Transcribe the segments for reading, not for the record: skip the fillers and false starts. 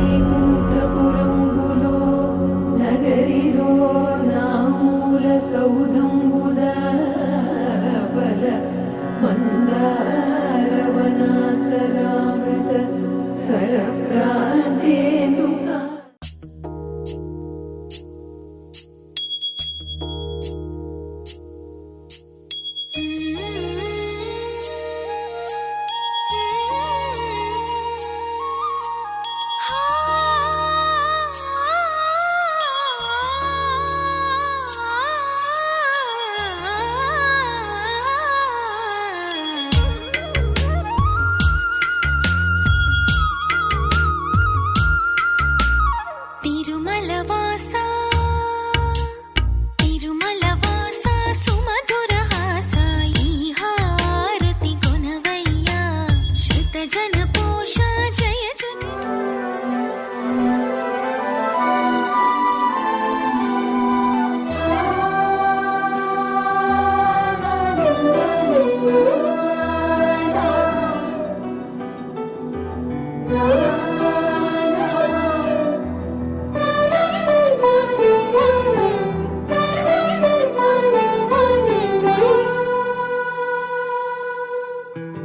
వైకుంఠపురంబులో నగరిలో నామూల సౌధంబుద బల మందారవనాంతరామృత సరప్రాంతేందుకా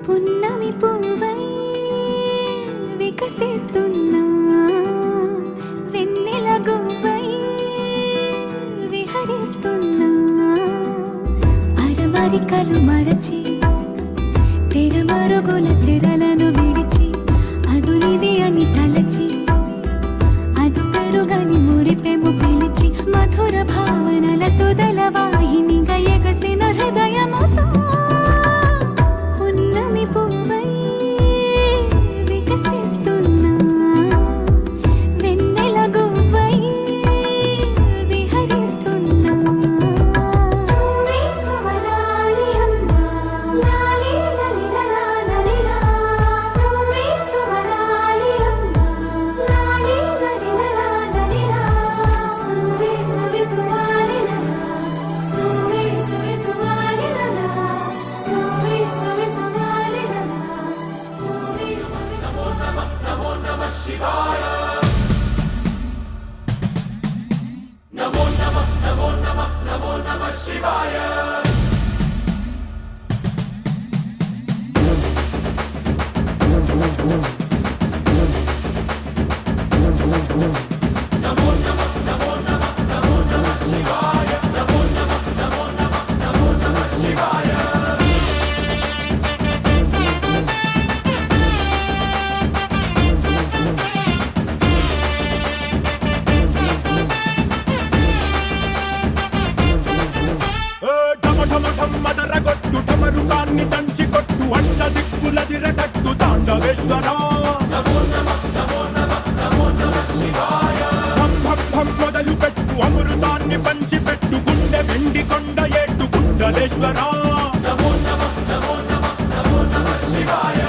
పున్నమి పువ్వై వికసిస్తున్నా వెన్నెల గువ్వై విహరిస్తున్నా అరమరికలు మరచి తెరమరుగుల చెరలను విడిచి అదునిది అని తలచి అదు పెరుగని మురిపెము పిలిచి మధుర భావనల సుదల వాహినిగా ఎగసిన హృదయముతో పున్నమి పువ్వై వికసిస్తున్నా వెన్నెల గువ్వై విహరిస్తున్నా సువి సువనాలి అమ్మా లాలి లలిలా లలిలా సువి సువనాలి అమ్మా లాలి లలిలా లలిలా సువి సువి సువాలి లలా సువి సువి సువాలి లలా సువి సువి సువాలి లలా సువి సువి నమో నమః శివాయ నమో నమః నమో నమః నమో నమః శివాయ నమో నమః నమో నమః నమో నమః శివాయ నమో నమః నమో నమః నమో నమః శివాయ మదరగొట్టు ఢమరుకాన్ని దంచి కొట్టు అంట దిక్కులదిరగట్టు తాండవేశ్వర నమో నమః నమో నమః నమో నమః శివాయ భం భం భం మొదలు పెట్టు అమృతాన్ని పంచి పెట్టు గుండె వెండి కొండ ఏట్టు కుండలేశ్వర నమో నమః నమో నమః నమో నమః శివాయ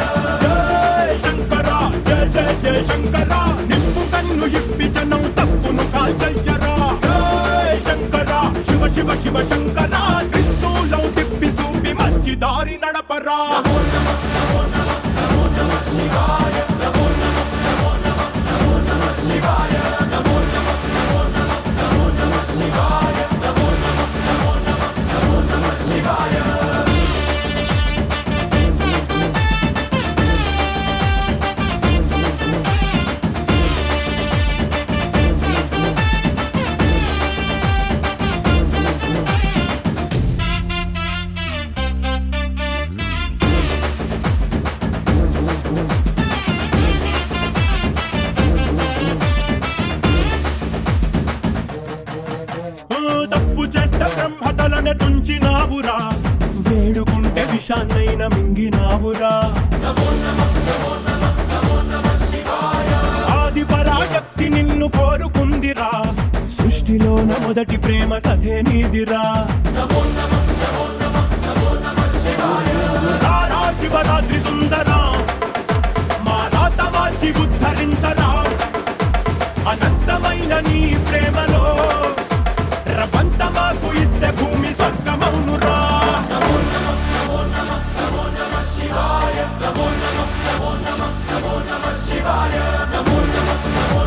జయ శంకర జయ జయ జయ శంకర నిప్పు కన్ను ఇప్పి జనం తప్పును కాల్చయ్యరా జయ శంకర శివ శివ శివ శంకర త్రిశూలం తిప్పి చూపి మంచి దారి నడపరా నమో నమః నమో నమః నమో నమః శివాయ నమో నమః నమో నమః నమో నమః శివాయ నమో నమః నమో నమః నమో నమః శివాయ నమో నమః నమో నమః నమో నమః శివాయ తప్పు చేస్తే బ్రహ్మతలనే తుంచినావురా వేడుకుంటే విషాన్నైన మింగినావురా నమో నమః నమో నమః నమో నమః శివాయ ఆది పరాశక్తి నిన్ను కోరుకుందిరా సృష్టిలోన మొదటి ప్రేమ కథే నీదిరా నమో నమః నమో నమః నమో నమః శివాయ రారా శివరాత్రి సుందరా మా రాత మార్చి ఉద్ధరించరా అనంతమైన నీ ప్రేమలో రవంత మాకు ఇస్తే భూమి స్వర్గమౌనురా నమో నమః నమో నమః నమో నమః శివాయ నమో నమః నమో నమః నమో నమః శివాయ నమో నమః నమో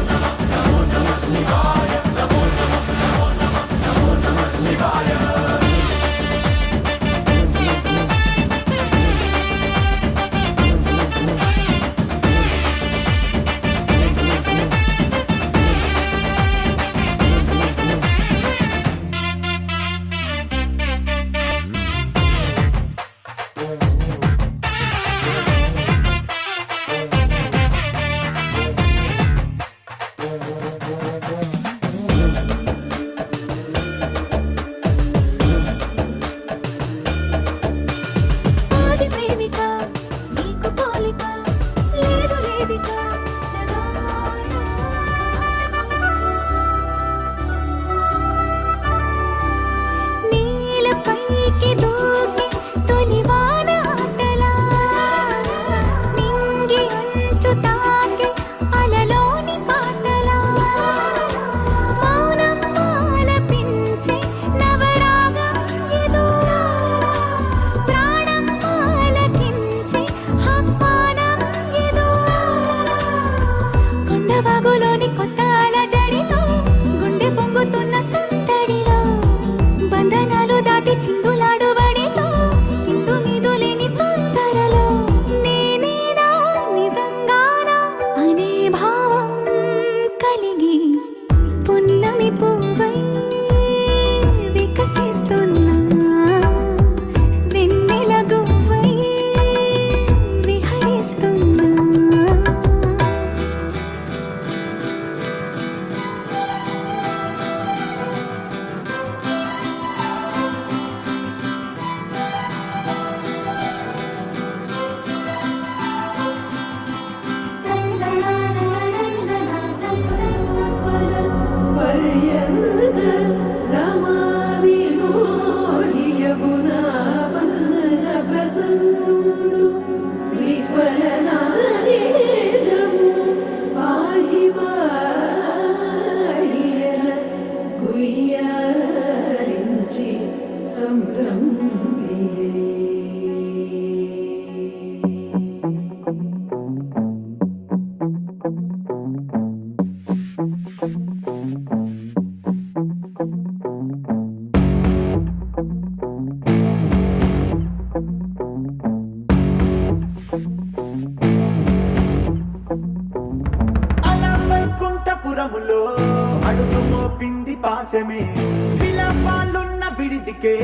వైకుంఠపురములో అడుగు మోపింది పాశమే విలాపాలున్న విడిదికే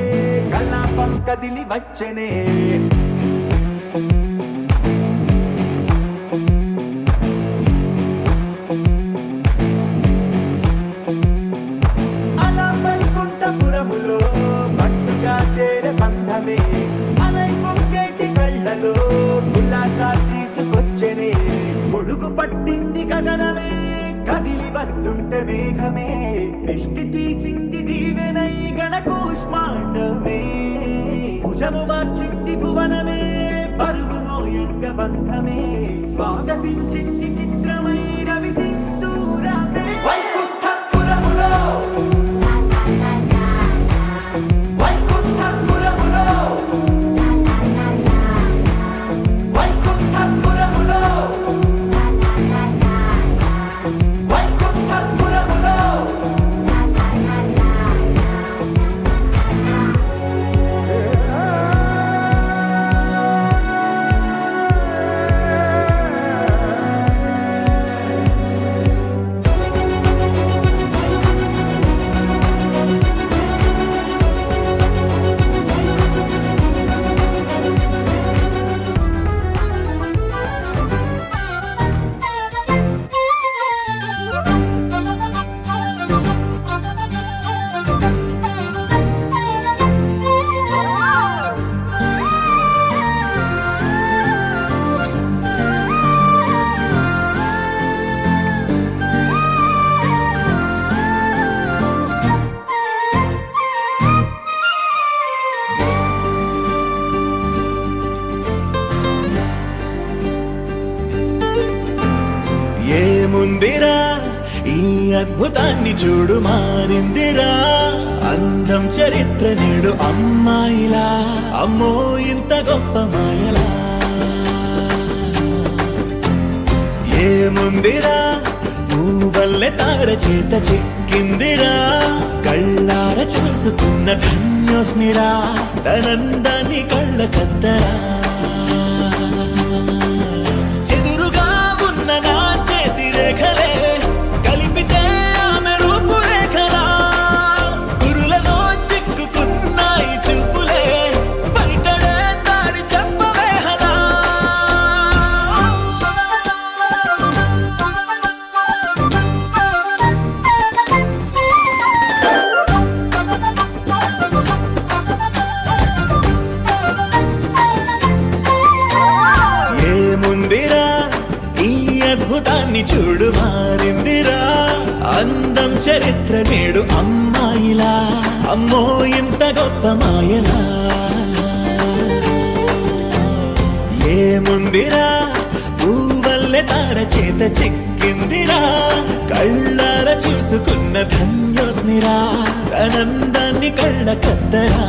కలాపం కదిలి వచ్చనే అలా వైకుంఠపురములో పట్టుగా చేరే బంధమే అలై పొంగేటి కళ్ళలో ఉల్లాసా తీసుకొచ్చనే గొడుగు పట్టింది గగనమే కదిలి వస్తుంటే మేఘమే దృష్టి తీసింది దీవెనై గణకూష్మాండమే భుజము మార్చింది భువనమే పరువు మోయంగ బంధమే స్వాగతించింది చిత్రమై రవి సింధూరమే వైకుంఠపురములో వైకుంఠపురములో వైకుంఠపురములో వైకుంఠపురములో ఏముందిరా ఈ అద్భుతాన్ని చూడు మారిందిరా అందం చరిత్ర నేడు అమ్మాయిలా అమ్మో ఇంత గొప్ప మాయలా ఏముందిరా నువ్వల్లే తార చేత చిక్కిందిరా కళ్ళార చూసుకున్న ధన్యోస్మిరా తనందాన్ని కళ్ళ కద్దరా చెదురుగా ఉన్న నా చేతి రేఖలే కలిపితే ఆమె రూపురేఖలా గురులలో చిక్కుకున్నాయి చూపులే బయటడే దారి చెప్పవేహనా ఏముందిరా ఈ అద్భుతాన్ని చూడు మారిందిరా అందం చరిత్ర నేడు అమ్మాయిలా అమ్మో ఇంత గొప్ప మాయలా ఏముందిరా పువ్వల్లె తార చేత చిక్కిందిరా కళ్ళార చూసుకున్న ధన్యోస్మిరా ఆనందాన్ని కళ్ళ కద్దరా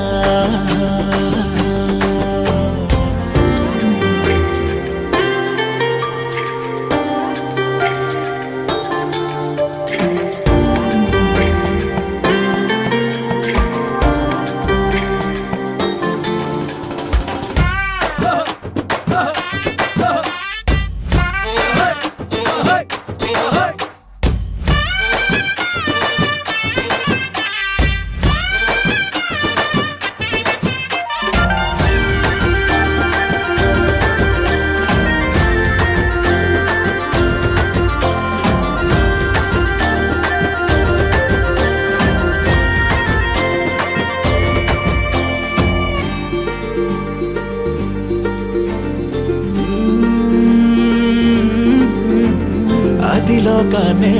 అదిలోకానే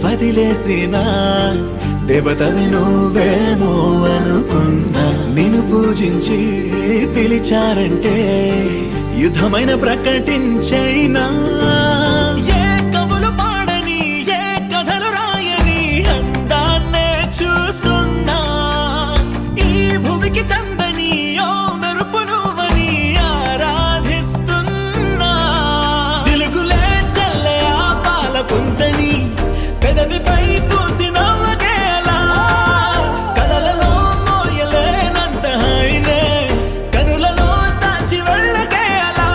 వదిలేసిన దేవతవి నువ్వేమో అనుకున్నా నిన్ను పూజించి పిలిచారంటే యుద్ధమైన ప్రకటించైనా ఏ కవులు పాడని ఏ కథలు రాయని అందాన్నే చూస్తున్నా ఈ భూమికి చందని ఓ మెరుపు నువ్వని ఆరాధిస్తున్నా చిలుగులే చల్లే ఆ పాల పుంతని పెదవిపై పూసి నవ్వగేలా కలలలో మోయలేనంత హాయినే కనులలో దాచి వెళ్ళగేలా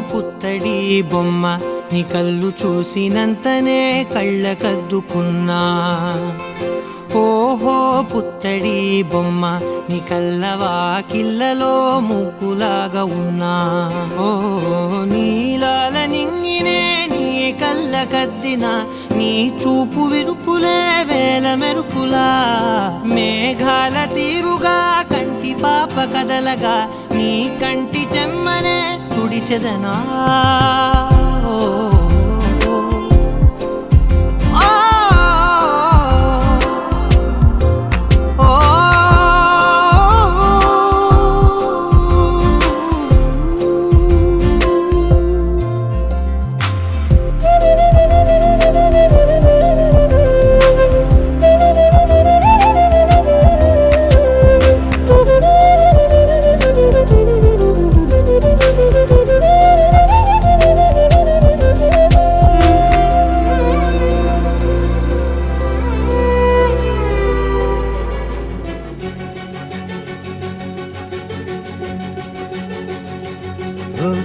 పుత్తడి బొమ్మ నీ కళ్ళు చూసినంతనే కళ్ళకద్దుకున్నా ఓహో పుత్తడి బొమ్మ నీ కళ్ళవాకిళ్ళలో ముగ్గులాగా ఉన్నా ఓ నీలాల నింగినే నీ కళ్ళకద్దిన నీ చూపు విరుపులే వేల మెరుపులా మేఘాల తీరుగా కంటి పాప కదలగా నీ కంటి చెమ్మనే తుడిచెదనా ఓ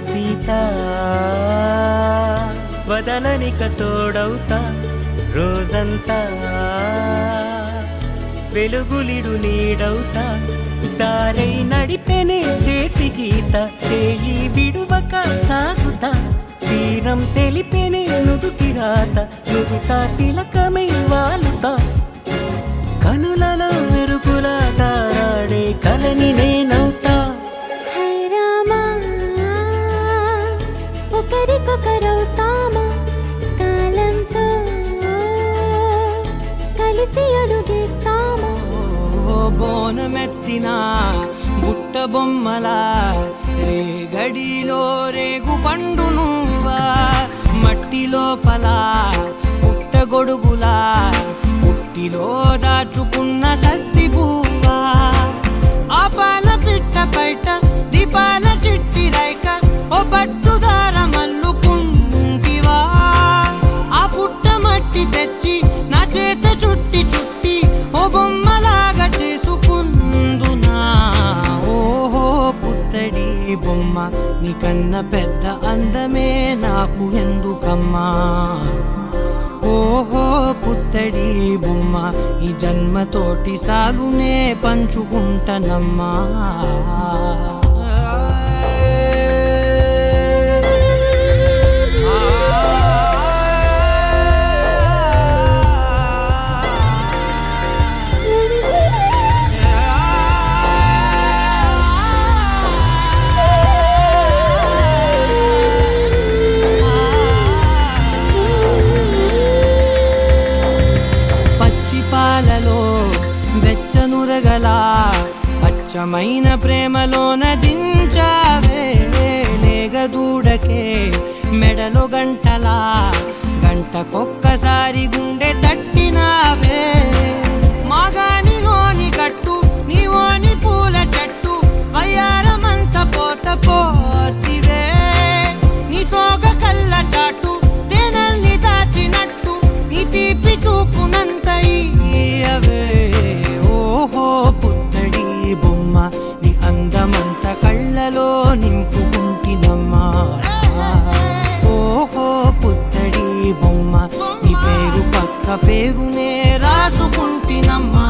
సీత వదలనిక తోడవుతా రోజంతా వెలుగులిడు నీడవుతా దారై నడిపెనే చేతి గీత చేయి విడువక సాగుతా తీరం తెలిపెనే నుదుటి రాత నుదుట తిలకమై వాలుతా కనులలో మెరుగుల తారాడే కలని నేనవుతా ఒకరికొకరవుతామా కాలంతో కలిసి అడుగేస్తామా ఓ బోనమెత్తిన బుట్ట బొమ్మలా రేగడిలో రేగు పండు నువ్వా మట్టి లోపల పుట్ట గొడుగులా పుట్టిలో దాచుకున్న సత్తి పువ్వా ఆపాల పిట్ట బయట దీపాల చిట్టి రైక ఓ పట్టుదార మల్లుకుంటివా ఆ పుట్ట మట్టి తెచ్చి నా చేత చుట్టి చుట్టి ఓ బొమ్మలాగా చేసుకుందునా ఓహో పుత్తడి బొమ్మ నీకన్నా పెద్ద అందమే నాకు ఎందుకమ్మా ఓహో పుత్తడి బొమ్మ ఈ జన్మతోటి సాలునే పంచుకుంటనమ్మా పాలలో వెచ్చనురగల అచ్చమైన ప్రేమలోన దించావే లేగదూడకే మెడలో గంటలా గంటకొక్కసారి గుండె తట్టినావే మాగానిలోని గట్టు నీవోని పూల చెట్టు వయ్యారమంత పోత పోస్తివే నీ సోగ కళ్ళ చాటు తేనల్ని దాచినట్టు నీ తీపి చూపునంత ఓహో పుత్తడి బొమ్మ నీ అందమంత కళ్ళలో నింపుకుంటినమ్మా ఓహో పుత్తడి బొమ్మ నీ పేరు పక్క పేరునే రాసుకుంటినమ్మా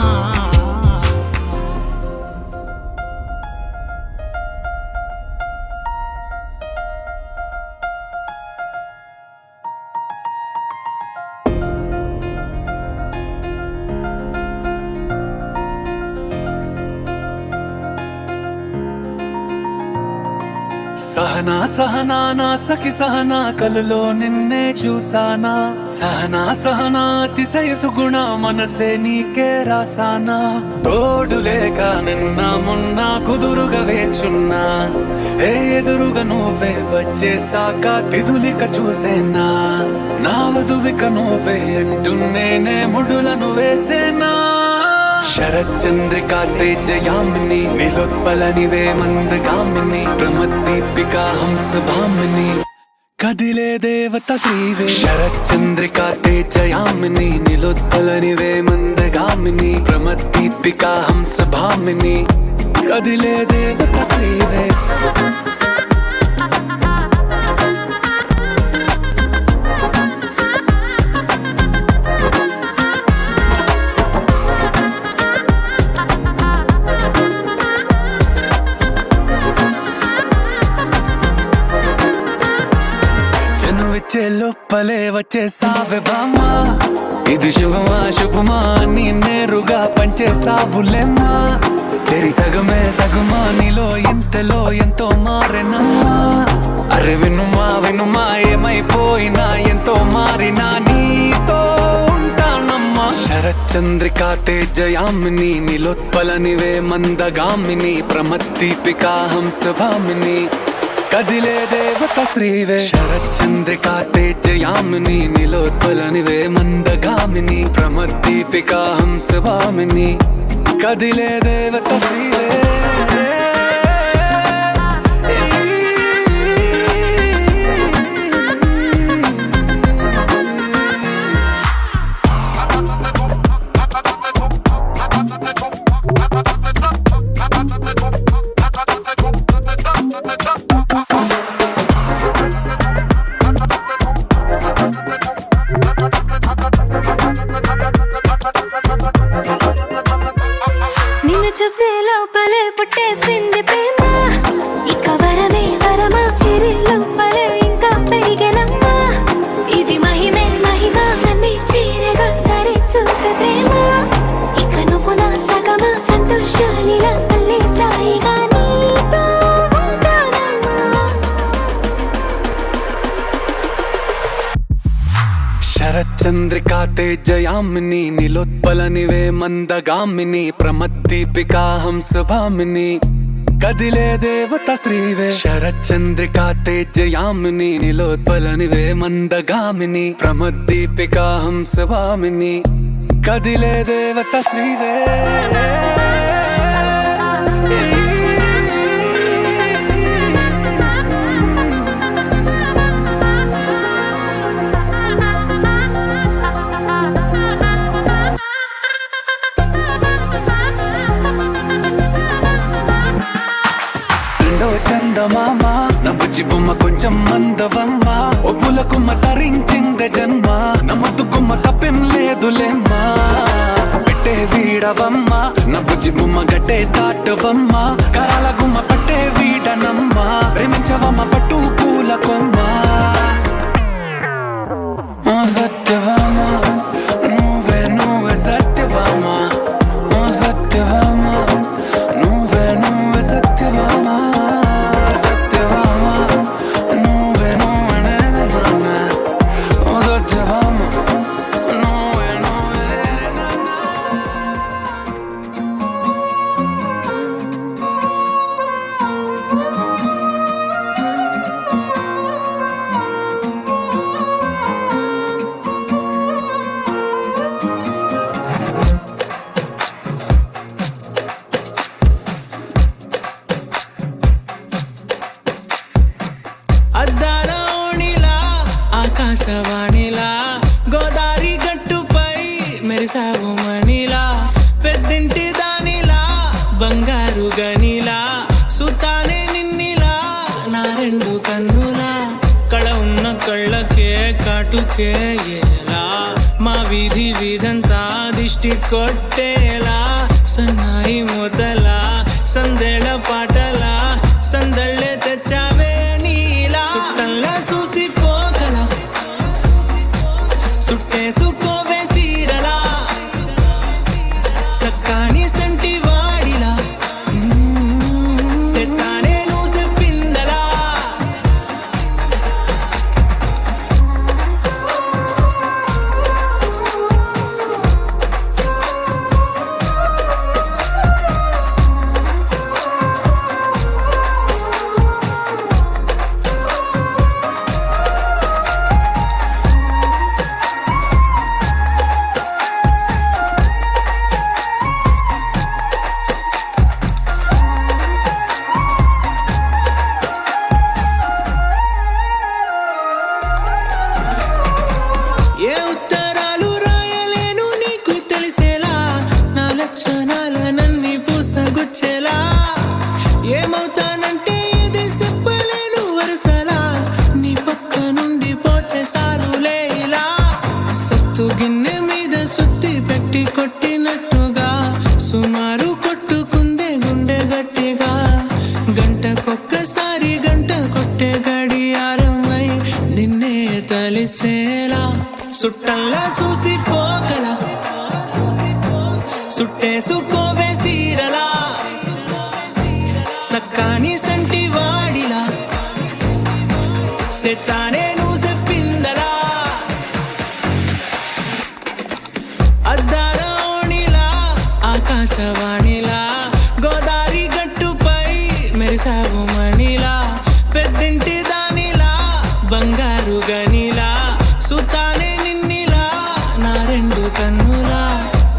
సహనా సహనా నా సఖి సహనా కలలో నిన్నే చూసానా సహనా సహనా అతిశయ సుగుణ మనసే నీకే రాసానా తోడు లేక నిన్న మొన్న కుదురుగా వేచున్నా ఏ ఎదురుగా నువ్వే వచ్చేసాక తిదులిక చూసేనా నా వధువిక నువ్వే అంటున్నేనే ముడులను వేసేనా శరచంద్రికా తేజయామిని నిలోత్పలనివే మందగామిని ప్రమద్దీపికా హంసభామిని కదిలే దేవత శ్రీవే శరచంద్రికా తేజయామిని నిలోత్పలనివే మందగామిని ప్రమద్దీపికా హంసభామిని కదిలే దేవత శ్రీవే వచ్చే లోపలే వచ్చేసావే బామ్మా ఇది శుభమా శుభమా నీ నేరుగా పంచేసావులేమ్మా చెరి సగమే సగమా నీలో ఇంతలో ఎంతో మారెనమ్మా అరే వినుమా వినుమా ఏమైపోయినా ఎంతో మారినా నీతో ఉంటానమ్మా శరచంద్రికా తేజయామిని నీలోత్పలనివే మందగామిని ప్రమద్దీపికా హంసభామిని కదిలే దేవత స్త్రీవే శరచంద్రికా తేజయామిని నీలోత్పలనివే మందగామిని ప్రమద్దీపికా హంసభామిని కదిలే దేవత స్త్రీవే నిన్ను చూసే లోపలే పుట్టేసింది ప్రేమ ఇక వరమే వరమా చిరి లోపలే ఇంకా పెరిగెనమ్మా ఇది మహిమే మహిమ నన్ను చీరగా ధరి చూపే ప్రేమ ఇక నువ్వు నా సగమా సంతోషాలిలా మళ్ళీ సాయిగా నీతో ఉంటానమ్మా శరచంద్రికా తేజయామిని నీలోత్పలనివే మందగామిని ప్రమద్దీపికా హంసభామిని కదిలే దేవత స్త్రీవే శరచంద్రికా తేజయామిని నీలోత్పలనివే మందగామిని ప్రమద్దీపికా హంసభామిని కదిలే దేవత స్త్రీవే చందమామ నవ్వుచి బొమ్మ కొంచెం మందవమ్మ ఒప్పుల కుమ్మ తరించిందే జన్మ నమ్మద్దు కుమ్మ తప్పేం లేదులేమ్మా పెట్టే వీడవమ్మ నవ్వుచి బొమ్మ గట్టే దాటవమ్మ కరాల గుమ్మ పట్టే వీడనమ్మ ప్రేమించవమ్మ పట్టు పూల కొమ్మ ఓ సత్యవామ నువ్వే నువ్వే సత్యవామ ఓ సత్యవామ నువ్వే నువ్వే సత్యవామ ఆకాశవాణిలా గోదారి గట్టుపై మెరిసావు మణిలా పెద్దింటి దానిలా బంగారు గనిలా సుతానే నిన్నిలా నా రెండు కన్నులా కళ ఉన్న కళ్ళకే కాటుకే ఎలా మా వీధి వీధంతా దిష్టి కొట్టేలా సన్నాయి మూతలా సందేళ పాటలా సందళ్ళే తెచ్చావే నీలా సుట్టంలా చూసిపోగలా సుట్టేసుకోవే సీరలా సక్కాని సంటి వాడిలా సెత్తానే నువ్వు చెప్పిందలా కలిసేలా సుట్టల్లా చూసిపోగల సుట్టేసుకోవే సీరలా సక్కాని సంటి వాడిలా సెత్తానే నువ్వు చెప్పిందలా అద్దాల ఓణిలా ఆకాశవాణిలా గోదావరి గట్టుపై మెరిసావు మణిలా పెద్దింటి దానిలా బంగారు గనిలా సుతానే నిన్నిలా నా రెండు కన్నులా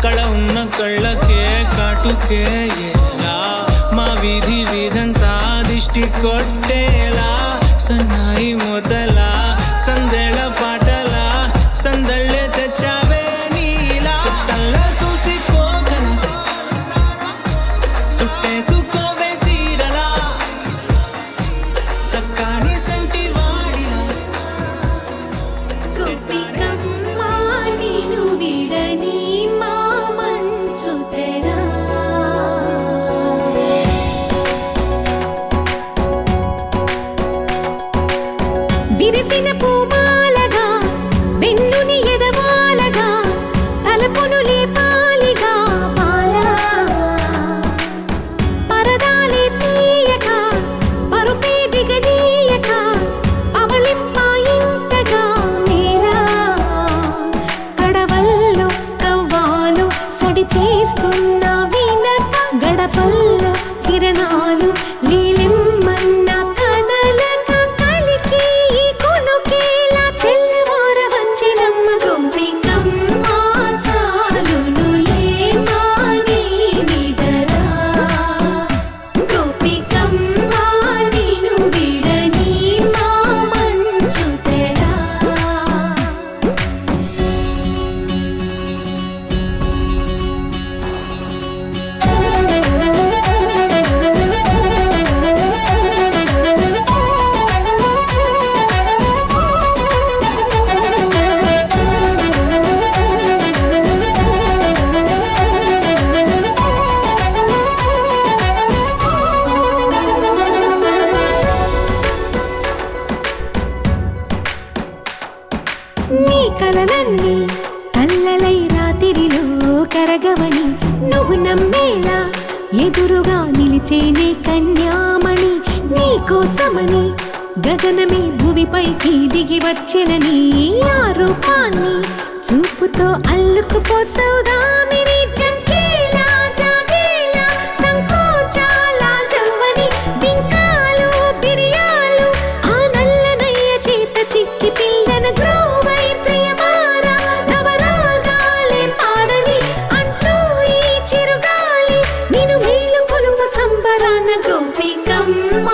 కళ ఉన్న కళ్ళకే కాటుకే ఎలా మా వీధి వీధంతా దిష్టి కొట్టేలా సన్నాయి మొదలా సందేళ పాటలా సందళ్ళే తెచ్చావే నీలా చుట్టల్లా చూసిపోగల సుట్టేసుకోవే సీరలా సక్కాని సంటి వాడిలా గోపికమ్మా నిన్ను విడని మా మంచు తెరా విరిసిన పూమాలగా వెన్నుని ఎదవాలగా తలపును లేపాలిగా పాలా పరదాలే తీయక పరుపే దిగనీయక పవళింపాయింతగా మేలా కడవల్లో కవ్వాలు సడి చేస్తున్న వినక గడపల్లో కిరణాలు లీలిమ్మన్న కదలక కలికి ఈ కొనుకేలా తెల్లవార వచ్చినమ్మ గోపికమ్మ చాలునులే మాని నిదరా గోపికమ్మ నిన్ను విడని మా మంచు తెరా నీ కలలన్నీ కల్లలై రాత్రిలో కరగవని నువ్వు నమ్మేలా ఎదురుగా నిలిచేనే కన్యామణి నీ కోసమని గగనమే భువిపైకి దిగి వచ్చెనని ఆ రూపాన్ని చూపుతో అల్లుకుపోసౌదామిని జంకేలా జాగేలా సంకోచాల జవ్వని బింకాలు బిరియాలు ఆ నల్లనయ్య చేత చిక్కి పిల్లన గ్రోవై ప్రియమార నవరాగాలే పాడని అంటూ ఈ చిరుగాలి నిన్ను మేలు కొలుపు సంబరాన గోపికమ్మ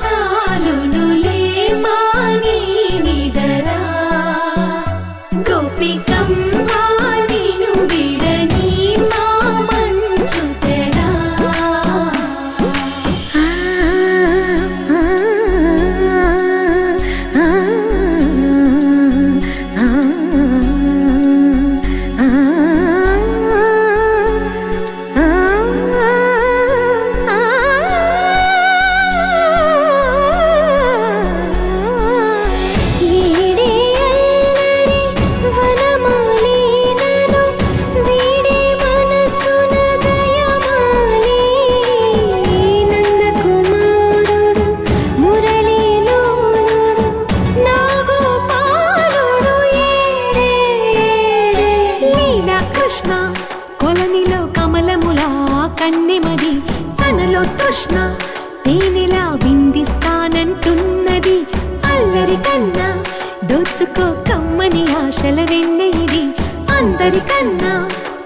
చాలునులే మాని నిదరా గోపికమ్మ నిన్ను విడని మా మంచు తెరా వీడే అల్లరి వనమాలినను వీడే మనసున దయమాలి నందకుమారుడు మురళీలోలుడు నాగోపాలుడు ఏడే లీలా కృష్ణ కొలనిలో కమలములా కన్నెమది తనలో తృష్ణ తేనెలా విందిస్తానంటున్నది అల్లరి కన్నా దోచుకో కమ్మని ఆశల వెన్నెయిది అందరికన్నా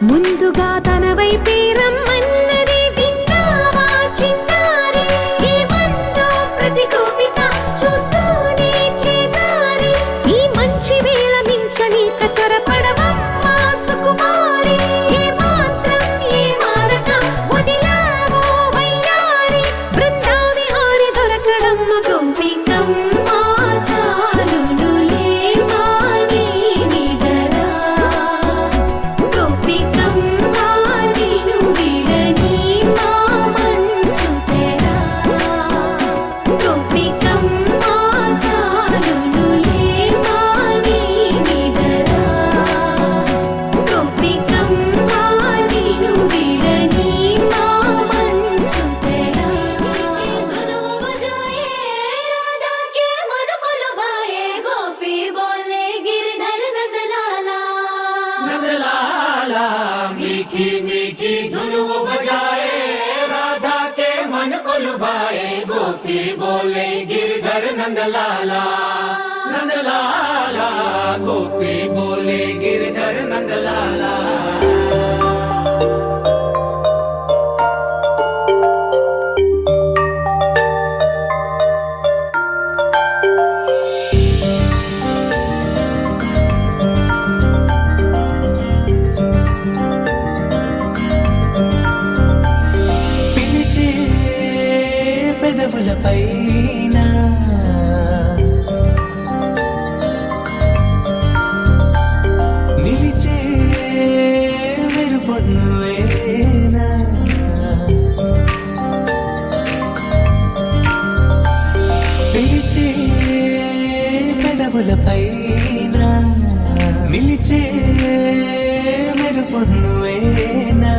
ముందుగా తన వైపే రమ్మన్నది విన్నావా చిన్నారి ఏమందో ప్రతి గోపిక చూస్తూనే చేజారి ఈ మంచి వేళ మించని కతరపడవమ్మ సుకుమారి ఏ మాత్రం ఏ మారక వదిలావో వయ్యారి బృందావిహారి దొరకడమ్మ గోపికమ్మ చాలునులే మాని నిదరా గోపికమ్మ నిన్ను విడని गोपी बोले गिरधर नंदलाला పిలిచే పెదవులపైన నిలిచే మెరుపొన్నువేనా పిలిచే పెదవులపైన నిలిచే మెరుపొన్నువేనా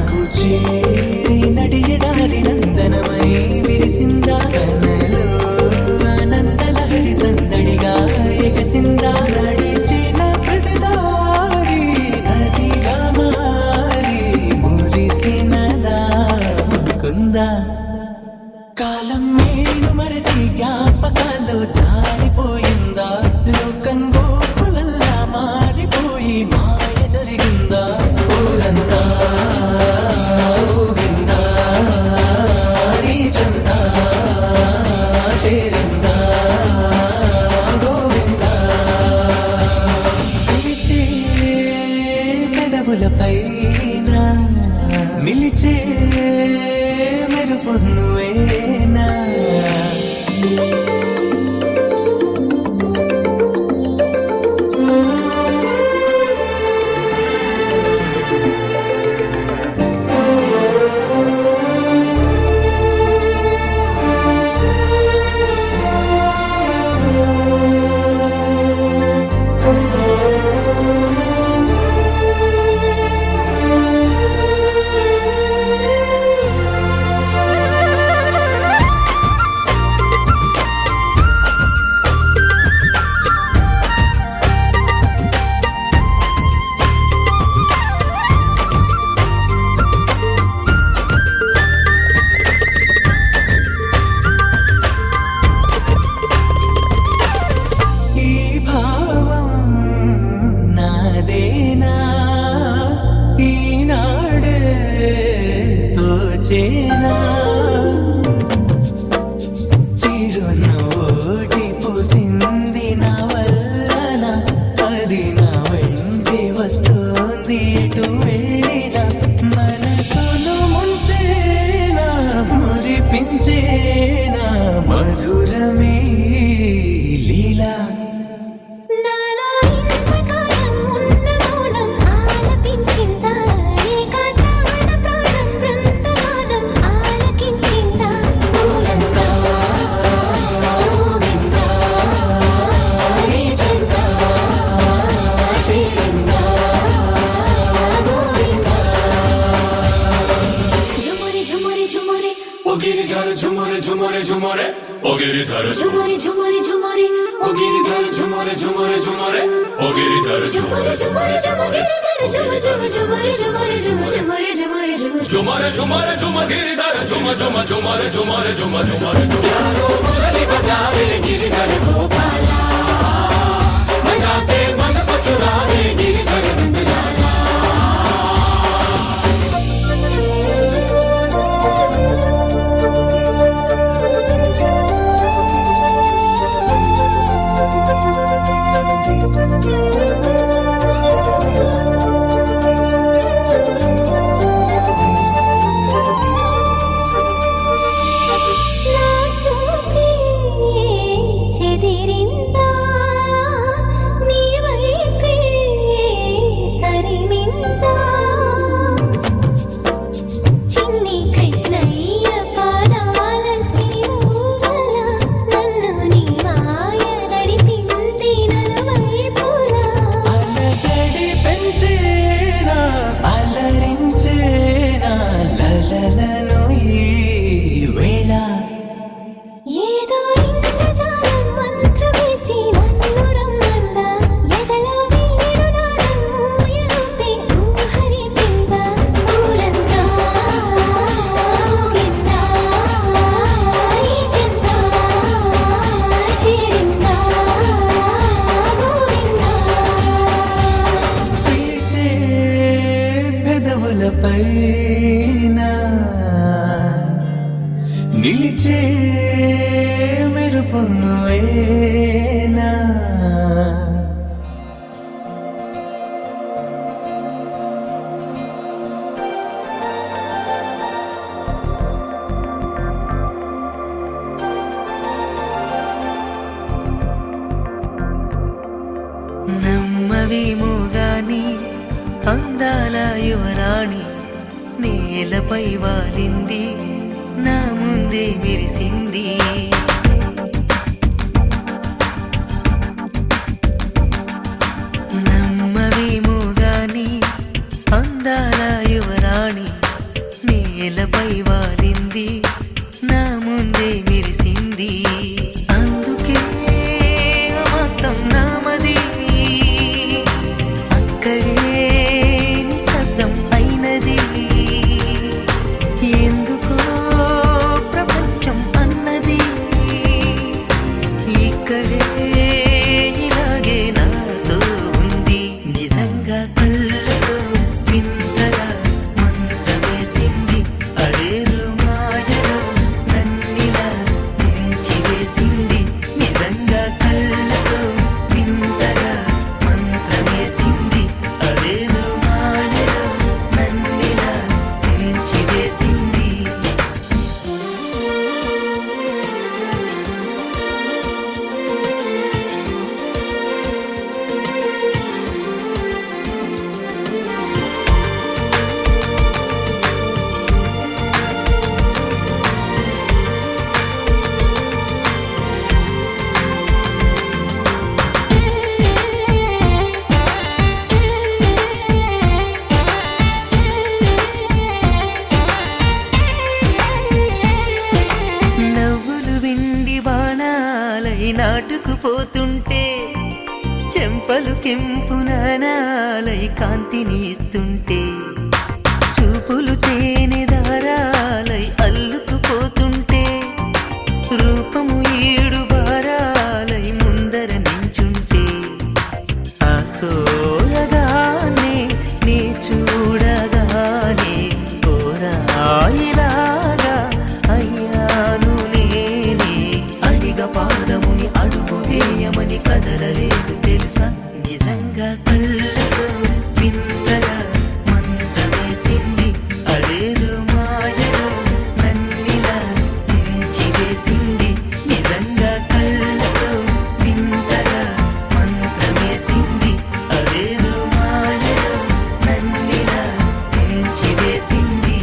నువ్వు చేరి నడియడారి నందనమై విరిసిందా కనలో ఆనందలహరి సందడిగా ఎగసిందా నడిచిన ప్రతిదారి నదిగా మారి మురిసినదా ముకుందా కాలం నేను మరచి జ్ఞాపకాల్లో జారిపోయిందా లోకం గోపులల్లా మారిపోయి మాయ జరిగిందా ఊరంతా ఊగిందా నీ చందా చేరిందా గోవిందా పిలిచే పెదవులపైన నిలిచే మెరుపొన్నువేనా ఈ భావం నాదేనా ఈనాడే తోచేనా చిరునవ్వుటి పూసింది నా వల్లన అది నా వెంటి వస్తోంది ఎటు వెళ్ళినా మనసును ముంచేనా మురిపించేనా మధురమే లీలా నాలో ఇంతకాలం ఉన్న మౌనం ఆలపించిందా ఏకాంతమైన ప్రాణం బృందగానం ఆలకించిందా ఊరంతా ఊగిందా నీ చెంత చేరిందా గోవిందా ఝుమురి ఝుమురి ఝుమురి ओ गिरिधर झुमरे झुमरे झुमरे ओ गिरिधर ఝుమురి ఝుమురి ఝుమురి ओ गिरिधर झुमरे झुमरे झुमरे ओ गिरिधर ఝుమురి ఝుమురి ఝుమురి ఝుమ ఝుమ ఝుమురి ఝుమురి ఝుమ ఝుమురి ఝుమురి ఝుమ झुमरे झुमरे झुम गिरिधर झुम झुम झुमरे झुमरे झुम झुमरे यारो मुरली बजावे गिरिधर गोपाला बजाते मन को चुरावे गिरिधर नंदलाला నా చూపే చెదిరి నమ్మవేమో గాని అందాల యువరాణి నేలపై వాలింది నా ముందే మెరిసింది. నమ్మవేమో గాని అందాల యువరాణి నేలపై వాలింది నా ముందే మెరిసింది. అందుకే మొత్తం నామది అక్కడే నిశ్శబ్దం అయినది. ఎందుకో ప్రపంచం అన్నది ఇక్కడే ఇలాగే నాతో ఉంది. నిజంగా కళ్ళతో వింతగా మంత్రమేసింది. అదేదో మాయలో నన్నిలా ముంచివేసింది. నిజంగా కళ్ళతో వింతగా మంత్రమేసింది. అదేదో మాయలో నన్నిలా ముంచివేసింది. నవ్వులు విండి బాణాలై నాటుకుపోతుంటే చెంపలు కెంపు నాణాలై కాంతిని ఇస్తుంటే చూపులు తేనె దారాలై అల్లుకుపోతుంటే రూపము ఏడు బారాలై ముందర నించుంటే ఆ సోయగానే నీ చూడగానే ఓరాయిలాగా అయ్యాను నేనే. అడిగ పాదముని అడుగు వేయమని కదలలేదు తెలుసా. నిజంగా కళ్ళతో వింతగా మంత్రమేసింది. అదేదో మాయలో నన్నిలా ముంచివేసింది. నిజంగా కళ్ళతో వింతగా మంత్రమేసింది. అదేదో మాయలో నన్నిలా ముంచివేసింది.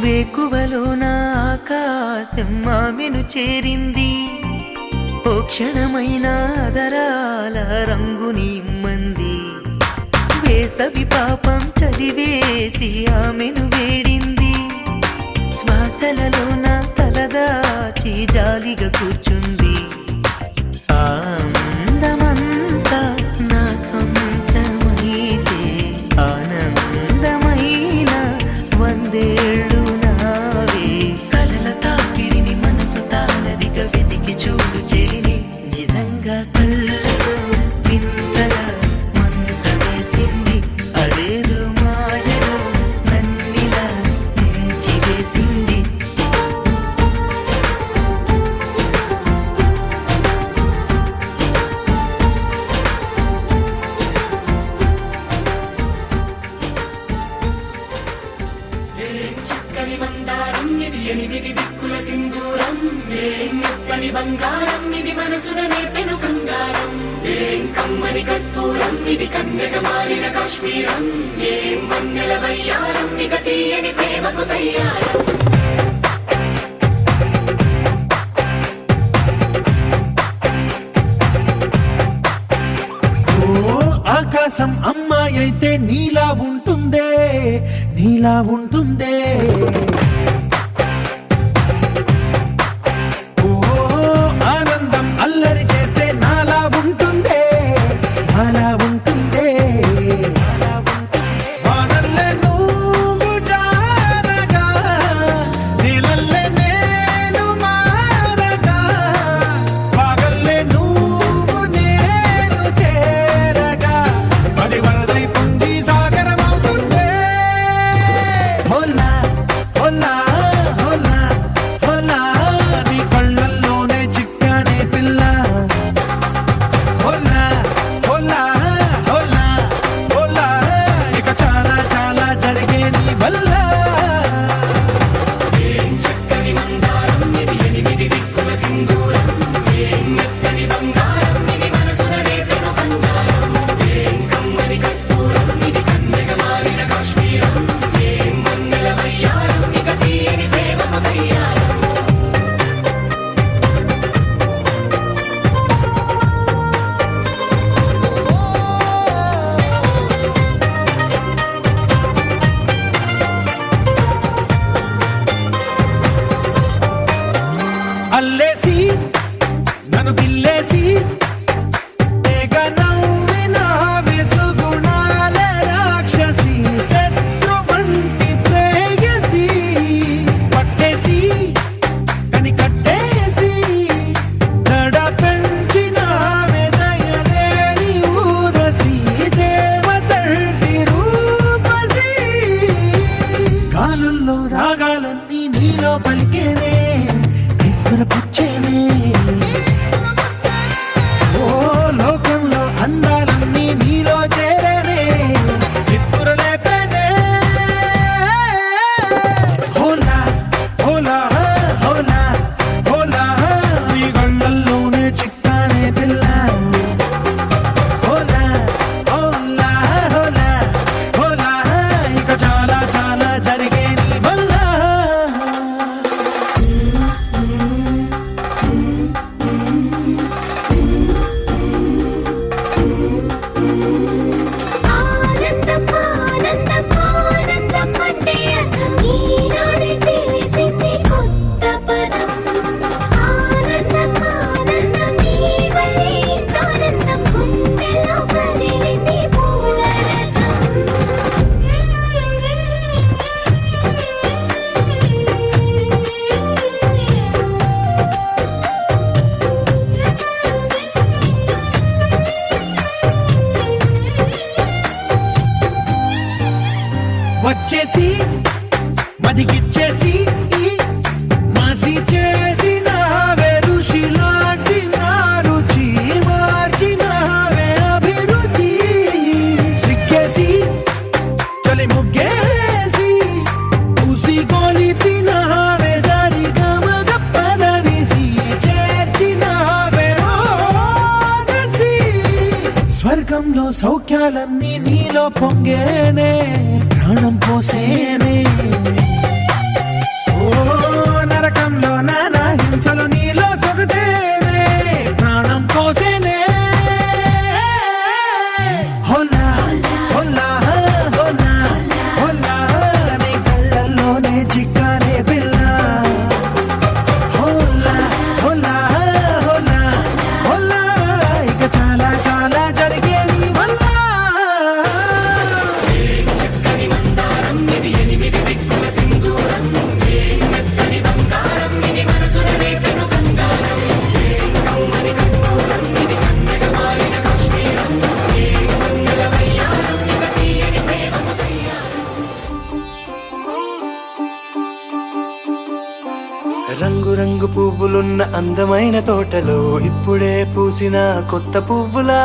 వేకువలో నా ఆకాశం ఆమెను చేరింది. ఓ క్షణమైన ఆదరాల రంగుని ఇమ్మంది. వేసవి పాపం చలివేసి ఆమెను వేడింది. శ్వాసలలో నా తలదాచి జాలిగా కూర్చుంది. ఆ అందమంతా నా సొంతమైతే ఆనందమైన వందేళ్ళు నావే. కలల తాకిడిని మనసు తానదిగా వెతికి చూడు చెలిని. నిజంగా కళ్ళతో వింతగా మంత్రమేసింది. అదేదో మాయలో నన్నిలా ముంచివేసింది. చక్కని మందారం ఇది ఎనిమిది దిక్కుల సింధూరం. ఏం మెత్తని బంగారం ఇది మనసున నేపెను కంగారం. ఏం కమ్మని కర్పూరం ఇది కన్యక మారిన కాశ్మీరం. ఏం వన్నెల వయ్యారం ఇక తీయని ప్రేమకు తయ్యారం. ఆకాశం అమ్మాయి అయితే నీలా ఉంటుందే, నీలా ఉంటుందే. ఓ ఆనందం అల్లరి చేస్తే నాలా ఉంటుందే, నాలా ఉంటుందే. వానల్లే నువ్వు జారి గాలుల్లో రాగాలన్నీ నీలో పలికేనే నిప్పుర పుచ్చేనే ఓ లోకంలో అందాలన్నీ నీలో చేరేనే నిప్పుర లేపేనే హోలా హోలా హోలా హోలా నీ గళ్ళల్లోనే చిక్కానే పిల్ల హోలా హోలా హోలా హోలా ఇక చాలా చాలా జరిగే నీ వల్ల ఆనందం ఆనందం ఆనందం అంటే అర్థం ఈనాడే తెలిసింది కొత్త పదం ఆనందం ఆనందం నీ వల్లే ఇంత ఆనందం గుండెలో కదిలింది వచ్చేసి మదిగిచ్చేసి మాసి చేసిన ఋషిలాంటి నా రుచి మార్చిన అభిరుచి సిగ్గేసి చలి ముగ్గేసి పూసి గోలిపిన జారి గమగప్పదనిసి చేర్చిన స్వర్గంలో సౌఖ్యాలన్నీ నీలో పొంగేనే ప్రాణం పోసేనే ఓ నరకంలో నానా హింసలు నీలో సొగసేనే ప్రాణం పోసేనే హోలా హోలా హోలా హోలా నీ కళ్ళల్లోనే చిక్కానే పిల్ల హోలా హోలా హోలా హోలా ఇక చాలా చాలా జరిగే నీ వల్ల రంగు పువ్వులున్న అందమైన తోటలో ఇప్పుడే పూసిన కొత్త పువ్వులా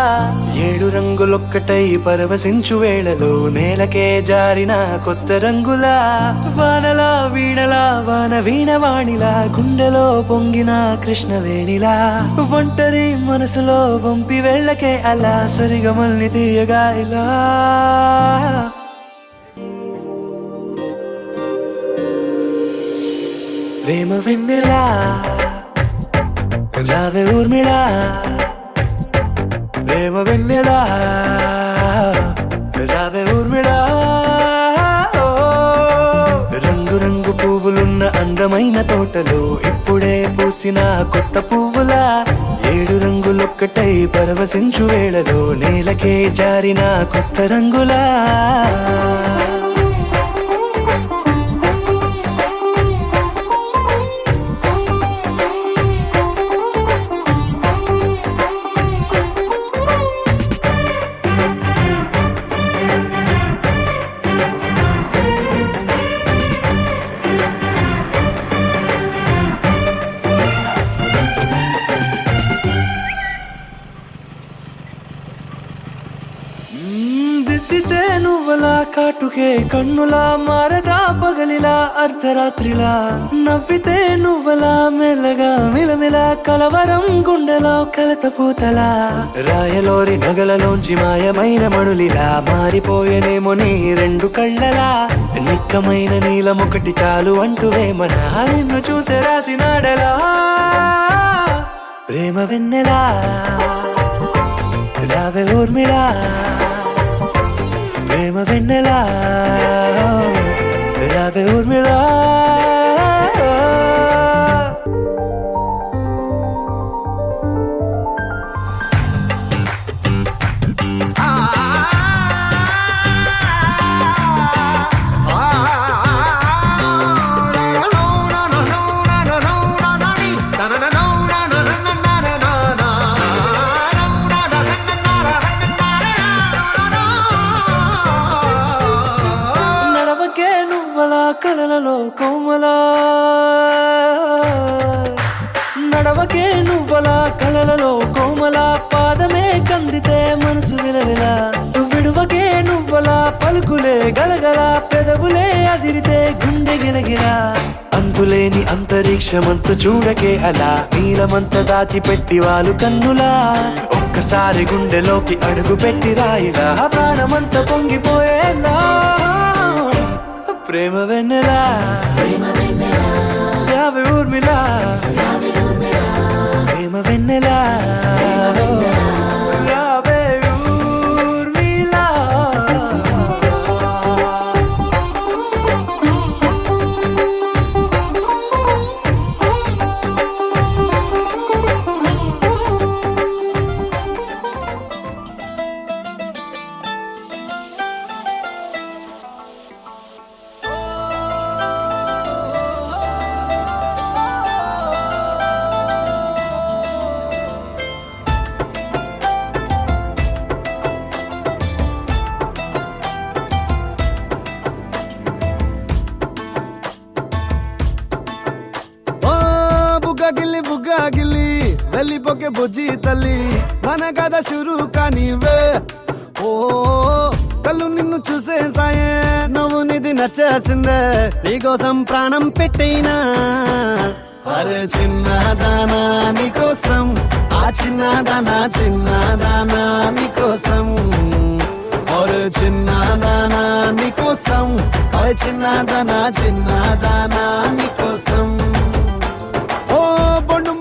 7 రంగులొక్కటై పరవశించు వేళలో నేలకే జారిన కొత్త రంగులా వానలా వీణలా వాన వీణవాణిలా గుండెలో పొంగిన కృష్ణవేణిలా ఒంటరి మనసులో వంపి వెళ్ళకే అలా సరిగమల్ని తీయగా ఇలా ప్రేమ వెన్నెలా రావే ఊర్మిళా ప్రేమ వెన్నెలా రావే ఊర్మిళా రంగు రంగు పువ్వులున్న అందమైన తోటలో ఇప్పుడే పూసిన కొత్త పువ్వులా 7 రంగులొక్కటై పరవశించు వేళలో నేలకే జారిన కొత్త రంగులా దిద్దితే నువ్వలా కాటుకే కన్నులా మారదా పగలిలా అర్ధరాత్రిలా నవ్వితే నువ్వలా మెల్లగా మిలమిలా కలవరం గుండెలో కలత పూతలా రాయలోరి నగలలోంచి మాయమైన మణులిలా మారిపోయేనేమో నీ 2 కళ్ళలా నిక్కమైన నీలమొకటి చాలు అంటూ వేమనా నిన్ను చూసే రాసినాడలా ప్రేమ వెన్నెలా రావే ఊర్మిళా ప్రేమ వెన్నెలా రావే ఊర్మిళా నువ్వల కలలలో కోమలా నడవకే నువ్వల కలలలో కోమల పాదమే కందితే మనసు విలవిలా విడువకే నువ్వల పలుకులే గలగల పెదవులే అదిరితే గుండె గిలగిలా అంతులేని అంతరిక్షమంత చూడకే అలా నీలమంత దాచిపెట్టి వాళ్ళు కన్నులా ఒక్కసారి గుండెలోకి అడుగు పెట్టి రాయిలా ప్రాణమంత పొంగిపోయేలా ప్రేమ వెన్నెలా యావే ఊర్మిలా ప్రేమ వెన్నెలా యావే ఊర్మిళ. ఓ బుగ్గగిల్లి వెళ్ళిపోకే బుజ్జి తల్లి మన కథ షురు కానివే ఓ కళ్ళు నిన్ను చూసే సాయే నువ్వు నిధి నచ్చేసిందే నీకోసం ప్రాణం పెట్టైనా అరే చిన్నదానా నీకోసం ఆ చిన్నదానా నీకోసం ఒరే చిన్నదానా నీకోసం ఓ చిన్నదానా నీకోసం ఓ బొండు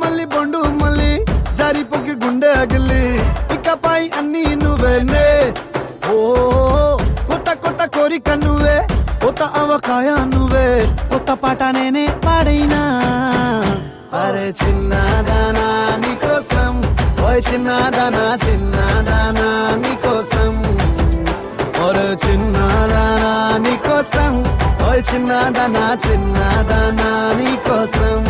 మళ్ళీ జారిపోకి గుండె అగిలి ఇకపై అన్ని నువ్వేనే ఓ కొత్త కోరిక నువ్వే కొత్త అవకాయ నువ్వే కొత్త పాట నేనే పాడైనా అరే చిన్నదానా నీకోసం ఓయ్ చిన్నదానా నీకోసం ఒరే చిన్నదానా నీకోసం ఓయ్ చిన్నదానా నీకోసం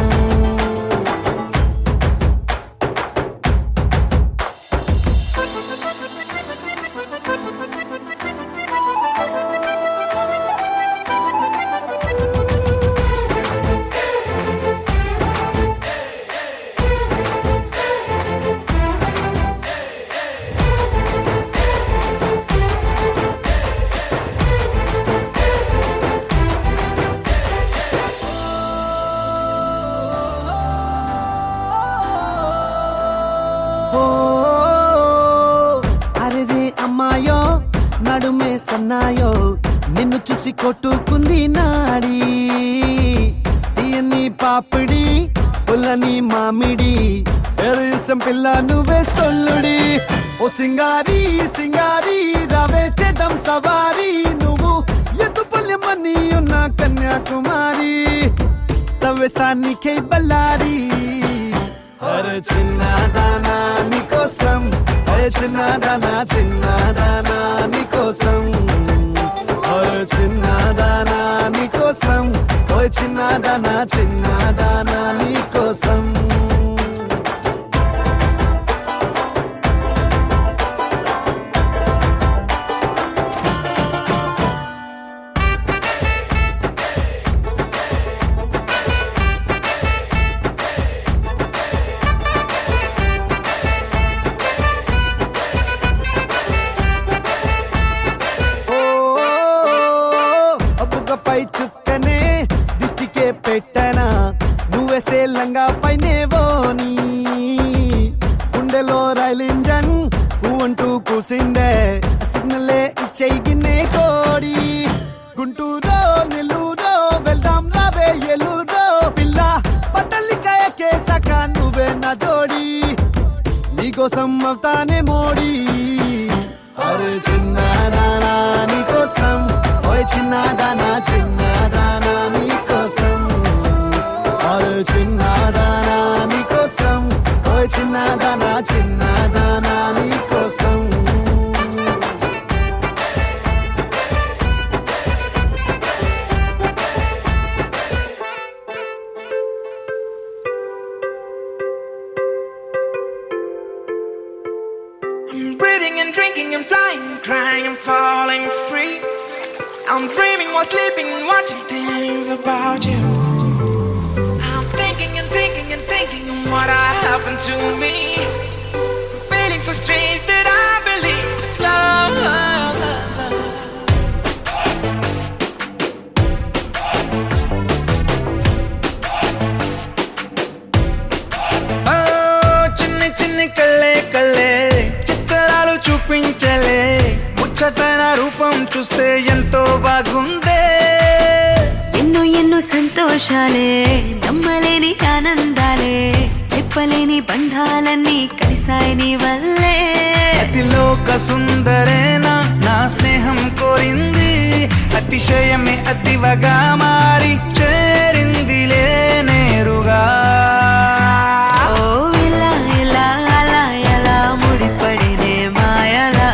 అరే అమ్మాయో నడుమే సన్నాయో నిన్ను చూసి కొట్టుకుంది నాడి తీయని పాపిడి పుల్లని మామిడి ఇష్టం పిల్ల నువ్వే సొల్లుడి ఓ సింగారి రావే చేద్దాం సవారి నువ్వు ఎద్దు పుల్యమని ఉన్న కన్యాకుమారి తవ్వేస్తానికై బల్లారి అరే చిన్నదానా నీకోసం అరే చిన్నదానా నీకోసం అరే చిన్నదానా నీకోసం ఓయ్ చిన్నదానా నీకోసం పై చుక్కనే దిష్టికే పెట్టనా నువ్వేస్తే లంగా పైనేవోని గుండెలో రైల్ ఇంజన్ అంటూ కూసిందే సిగ్నలే ఇచ్చేయి గిన్నే కోడి గుంటూరో నెల్లూరో వెళ్దాం రావే ఎల్లూరో పిల్ల పట్టలికాయ కేసాక నువ్వే నా జోడి నీకోసం అవుతానే మోడి అరే చిన్నదానా నీకోసం ఓయ్ చిన్నదానా నీకోసం అరే చిన్నదానా నీకోసం ఓయ్ చిన్నదానా నీకోసం I'm breathing and drinking and flying, crying and falling free. I'm dreaming while sleeping, watching things about you. I'm thinking and thinking and thinking what happened to me. Feeling so strange that I believe it's love. చిన్ని చిన్ని కళ్ళే కళ్ళే చిత్రాలు చూపించలే ముచ్చటైన రూపం చూస్తే ఎంతో బాగుందే ఎన్నో ఎన్నో సంతోషాలే నమ్మలేని ఆనందాలే చెప్పలేని బంధాలన్నీ కలిసాయి నీ వల్లే అతిలోక సుందరేనా నా స్నేహం కోరింది అతిశయమే అతివగా మారి చేరిందిలే నేరుగా ఓ ఇలా ఇలా అలా ఎలా ముడిపడినే మాయలా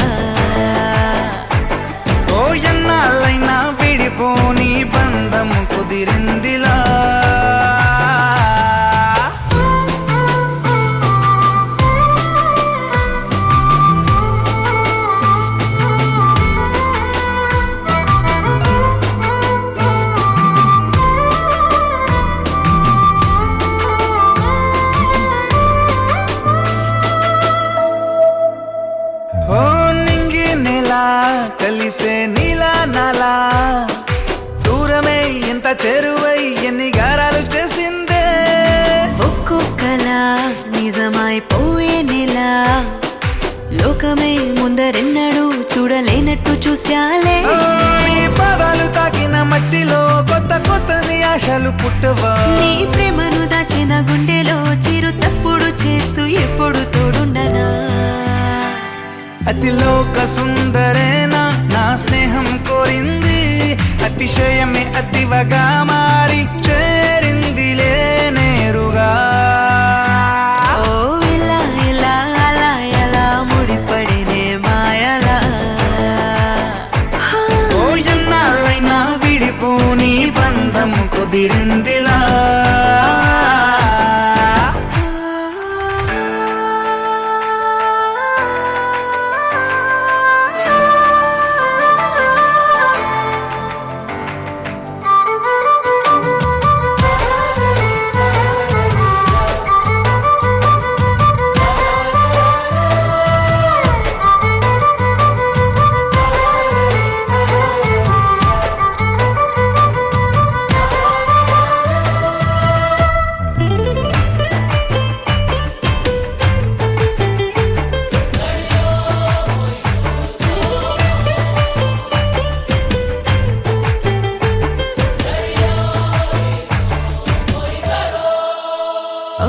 ఓ ఎన్నాళ్ళైనా విడిపోని బంధం కుదిరిందిలా ఓ నింగి నెల కలిసే నీలా నాలా దూరమే ఎంత చేరువై ఎన్ని గారాలు చేసిందే ఒక్కొక్కలా నిజమైపోయే నెలా లోకమే ముందరెన్నడూ చూడలేనట్టు చూశాలే ఓ, నీ పాదాలు తాకిన మట్టిలో కొత్త కొత్తని ఆశలు పుట్టవా నీ ప్రేమను దాచిన గుండెలో చిరు తప్పుడు చేస్తూ ఎప్పుడు తోడుండనా అతిలోక సుందరేనా నా స్నేహం కోరింది అతిశయమే అతివగా మారి చేరిందిలే నేరుగా ఓ ఇలా ఇలా అలా ఎలా ముడిపడినే మాయలా ఓ ఎన్నాళ్ళైనా విడిపోని బంధం కుదిరిందిలా ఓ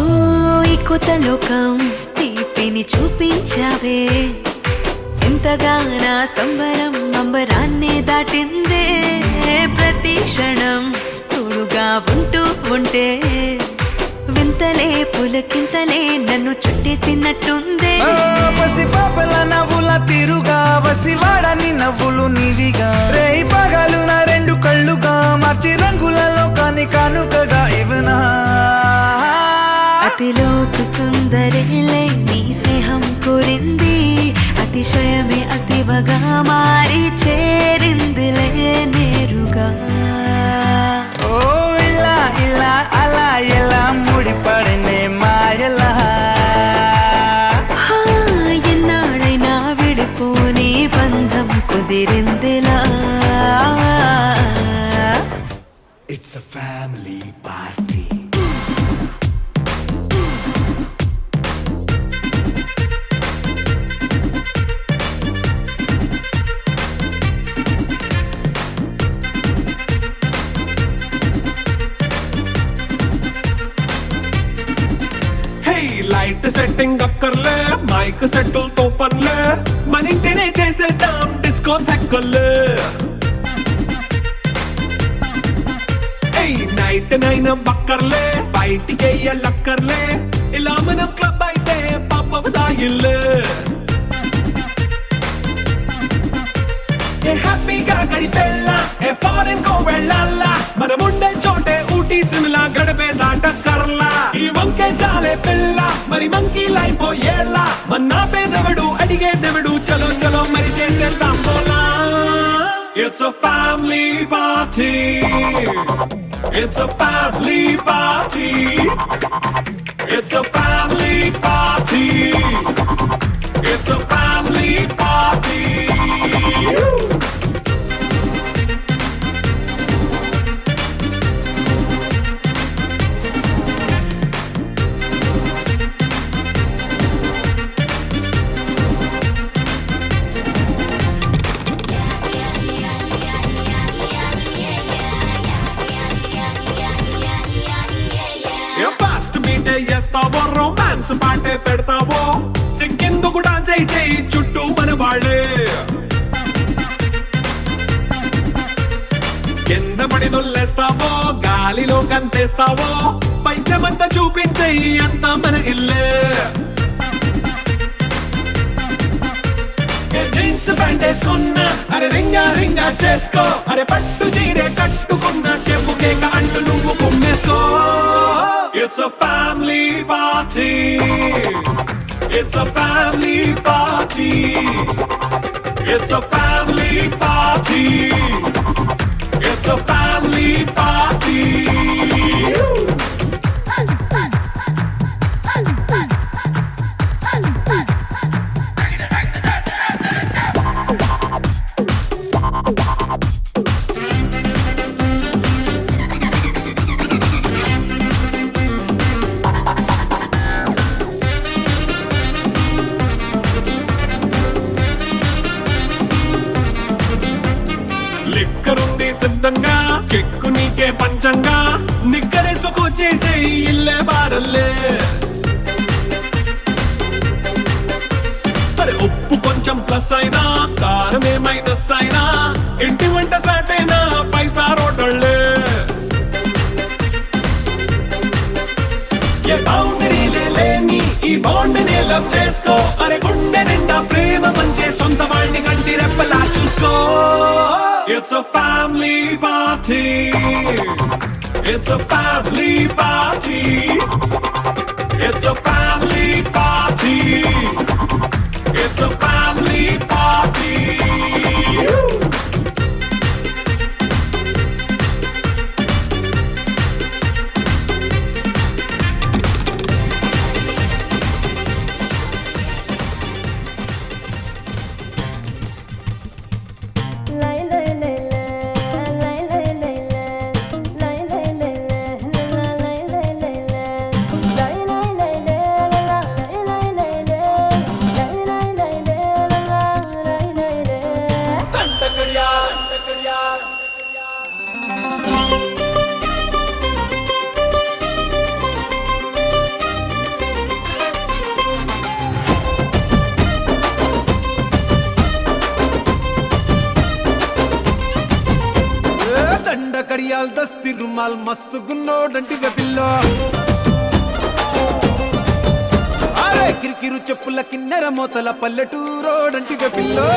ఈ కొత్త లోకం తీపిని చూపించావే ఎంతగా నా సంబరం అంబరాన్నే దాటిందే ప్రతి క్షణం తోడుగా ఉంటూ ఉంటే వింతలే పులకింతలే నన్ను చుట్టేసినట్టుందే ఓ పసి పాపల నవ్వుల తీరుగా వసివాడని నవ్వులు నీవిగా రేయి పగలు నా రెండు కళ్ళుగా మార్చి రంగులలో కాని కానుకగా ఇవనా అతిలోక సుందరిలే నీ స్నేహం కోరింది అతిశయమే అతివగా మారి చేరిందిలే నేరుగా ఓ ఇలా ఇలా అలా ఎలా ముడిపడినే మాయలా ఎన్నాడైనా విడిపోని బంధం కుదిరిందిలా it's a family party light setting అక్కర్లే మైక్ సెట్టులతో పనులే మన ఇంటినే చేసేద్దాం డిస్కో థెక్కలే నైట్ నైన్ బక్కర్లే బయటికి లక్కర్లే ఇలా మనం క్లబ్ అయితే పాపదాయిల్లే హ్యాపీగా గడిపెళ్ళా ఏ ఫారెన్ కో వెళ్ళాలా మనం ఉండే చోటే ఊటీ సిమ్లా గడిపే దాటక్కర్లా ఈ వంకే చాలే పిల్ల మరి మంకీ లైపోయేలా మన్నా పేదవడు అడిగే దేవుడు చలో చలో మరి చేసేద్దాం బోలా it's a family party. It's a family party. It's a family party. It's a family party. Fast మీటే చేస్తావో రొమాన్స్ పాటే పెడతావో సిగ్గెందుకు డాన్స్ అయి చేయి చుట్టూ మన వాళ్ళే కింద పడి దొల్లేస్తావో గాలిలో కంతేస్తావో పైద్యమంతా చూపించేయి అంతా మన ఇల్లే జీన్స్ ప్యాంట్ వేసుకున్నా అరే రింగా రింగా చేసుకో అరే పట్టు చీరే కట్టుకున్నా చెప్పు కేక అంటూ నువ్వు కుమ్మేసుకో It's a family party. It's a family party. It's a family party. It's a family party. లిక్కరుంది సిద్ధంగా కెక్కు నీకే పంచంగా నిక్కరేసుకు చేసే ఇల్లే బారల్లే అరే ఉప్పు కొంచెం ప్లస్ అయినా కారమే మైనస్ అయినా ఇంటి వంట సాటైనా 5 స్టార్ హోటళ్ళే ఏ బౌండరీలే లేని ఈ బాండ్ని లవ్ చేసుకో అరే గుండె నిండా ప్రేమ పంచే సొంత వాణ్ణి కంటి రెప్పలా చూసుకో It's a family party. It's a family party. It's a family party. It's a family party. Kadiyal దస్తి రుమాల్ మస్తు గున్నోడంటి వెపిల్లో అరే కిరికిరు చెప్పుల కిన్నెర మోతల పల్లెటూరోడంటి వెపిల్లో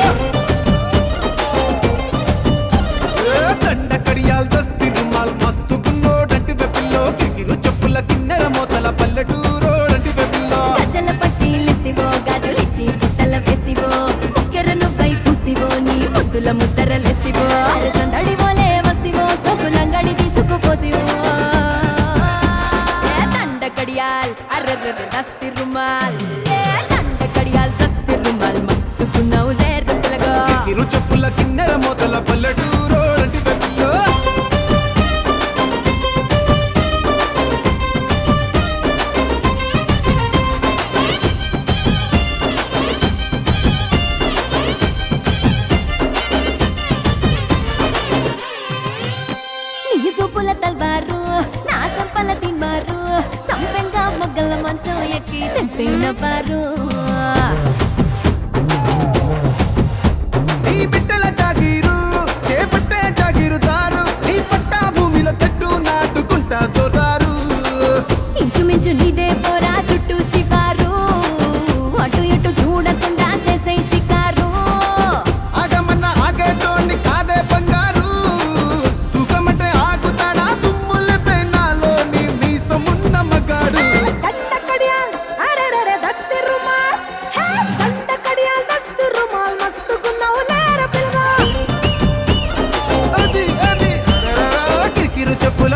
దండ కడియాల్ దస్తి రుమాల్ మస్తు గున్నోడంటి వెపిల్లో కిరికిరు చెప్పుల కిన్నెర మోతల పల్లెటూరోడంటి వెపిల్లో గజల పట్టీలిస్తివో గాజులిచ్చి పుట్టల వేస్తివో ముక్కెర నువ్వై పూస్తివో నీ ముద్దుల ముద్దరలేస్తివో సందడి పోలే వస్తివో సొకులంగడి తీసుకుపోతివో దండ కడియాల్ అర్రర్ర దస్తి రుమాల్ దండ కడియాల్ దస్తి రుమాల్ మస్తు గున్నావు లేరు పిల్లగా కిరికిరు చెప్పుల కిన్నెర మోతల పల్లెటూరోడంటి వెపిల్లో నీ సూపుల తల్వారు నా సంపల తిన్మారు సంపెంగా మొగ్గల మంచం ఎక్కి తెంపైన బారు నీ బిడ్డల జాగీరు చేపట్టే జాగీరుదారు నీ పట్టా భూమిలో చెట్టు నాటుకుంటా సోదారు ఇంచుమించు నీదే పోరా చుట్టూ శివారు అటు ఇటు చూడకుండా చేసే షికారు ఆగమన్న ఆగేటోండి కాదే బంగారు తూకమంటే ఆగుతాడా తుమ్ముల పెనాలో నీ మీసమున్న మగాడు దండ కడియాల్ అరెరెరె దస్తి రుమాల్ హే దండ కడియాల్ దస్తి రుమాల్ మస్తు గున్నావు లేర పిల్లగా చెప్పుల